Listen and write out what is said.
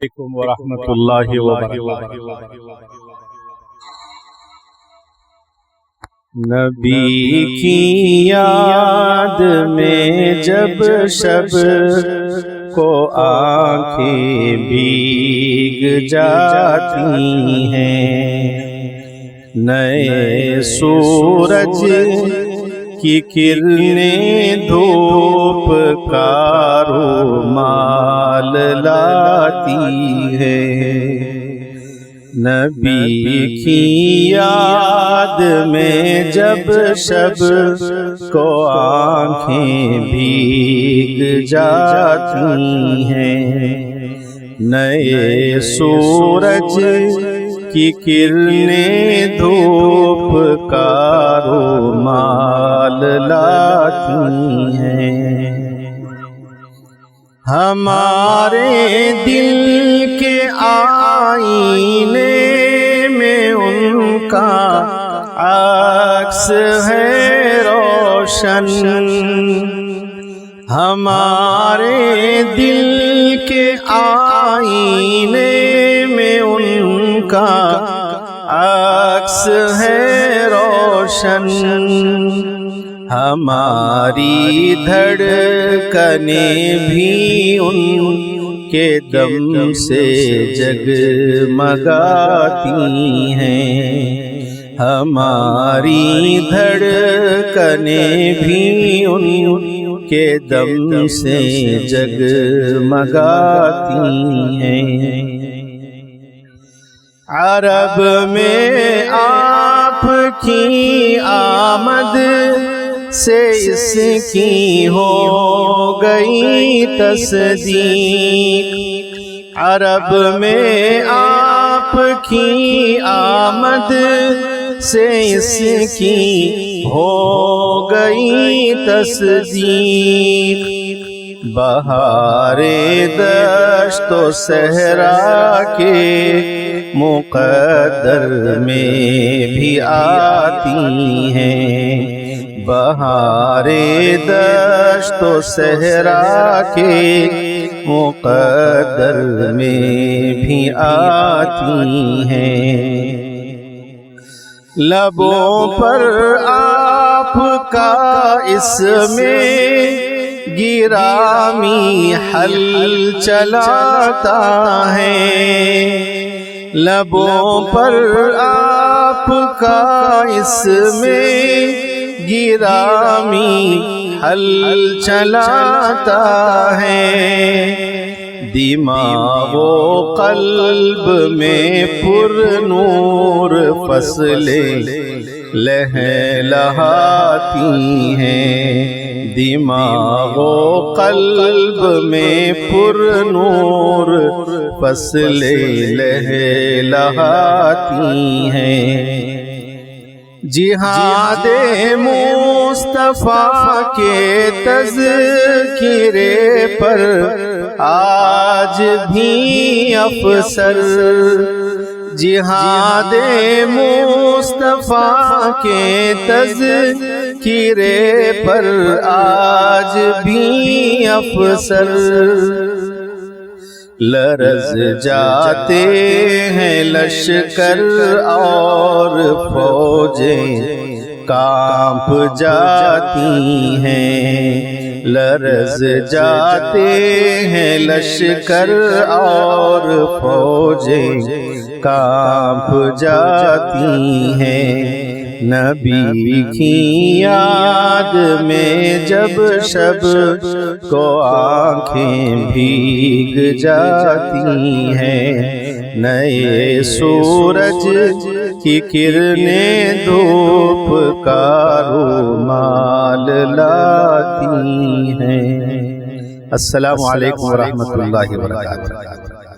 علیکم ورحمۃ اللہ وبرکاتہ۔ نبی کی یاد میں جب شب کو آنکھیں بھیگ جاتی ہیں، نئے سورج کی کرنیں دھوپ کا رومال لاتی ہے۔ نبی کی یاد میں جب شب کو آنکھیں بھیگ جاتی ہیں، نئے سورج کی کرنیں دھوپ کا رومال لاتی ہیں۔ ہمارے دل کے آئینے میں ان کا عکس ہے روشن، ہمارے دل کے آئینے میں ان کا عکس ہے روشن، ہماری دھڑکنیں بھی ان کے دم سے جگمگاتی ہیں، ہماری دھڑکنیں بھی ان کے دم سے جگمگاتی ہیں۔ عرب میں آپ کی آمد سے اس کی ہو گئی تصدیق، عرب میں آپ کی آمد سے اس کی ہو گئی تصدیق، بہار دشت و صحرا کے مقدر میں بھی آتی ہیں، بہار دشت و صحرا کے مقدر میں بھی آتی ہیں۔ لبوں پر آپ کا اس میں گرامی حل چلاتا ہے، لبوں پر آپ کا اس میں گرامی حل چلاتا ہے، دماغ و قلب میں پر نور فصلیں لہلہاتی ہیں، دماغ و قلب میں پر نور فصلیں لہلہاتی ہیں۔ جہاد مصطفیٰ کے تذکرے پر آج بھی افسر، جہاد مصطفیٰ کے تذکرے پر آج بھی افسر، لرز جاتے ہیں لشکر اور فوجیں کانپ جاتی ہیں، لرز جاتے ہیں لشکر اور فوجیں کانپ جاتی ہیں، نبی کی یاد میں جب شب کو آنکھیں بھیگ جاتی ہیں، نئے سورج کی کرنیں دھوپ کا رومال لاتی ہیں۔ السلام علیکم ورحمۃ اللہ وبرکاتہ۔